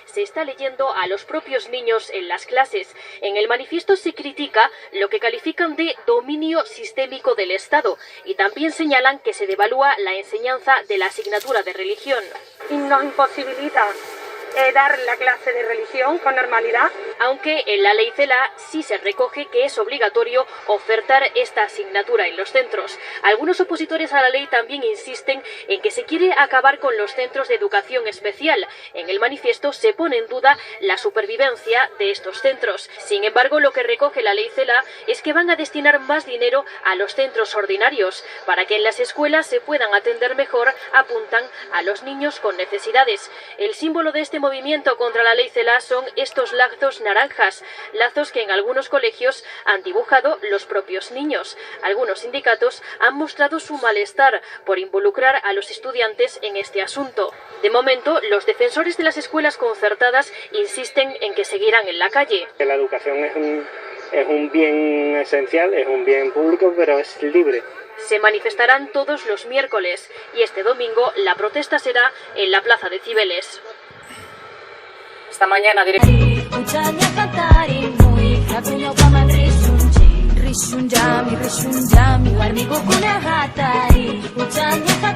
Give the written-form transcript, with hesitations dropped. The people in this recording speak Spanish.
se está leyendo a los propios niños en las clases. En el manifiesto se critica lo que califican de dominio sistémico del Estado y también señalan que se devalúa la enseñanza de la asignatura de religión. Y nos imposibilita dar la clase de religión con normalidad. Aunque en la ley CELA sí se recoge que es obligatorio ofertar esta asignatura en los centros. Algunos opositores a la ley también insisten en que se quiere acabar con los centros de educación especial. En el manifiesto se pone en duda la supervivencia de estos centros. Sin embargo, lo que recoge la ley CELA es que van a destinar más dinero a los centros ordinarios. Para que en las escuelas se puedan atender mejor, apuntan a los niños con necesidades. El símbolo de este movimiento contra la ley CELA son estos lazos naranjas, lazos que en algunos colegios han dibujado los propios niños. Algunos sindicatos han mostrado su malestar por involucrar a los estudiantes en este asunto. De momento, los defensores de las escuelas concertadas insisten en que seguirán en la calle. La educación es un bien esencial, es un bien público, pero es libre. Se manifestarán todos los miércoles y este domingo la protesta será en la Plaza de Cibeles. Esta mañana Rishunjami, warmi gokuna hatari, uchanya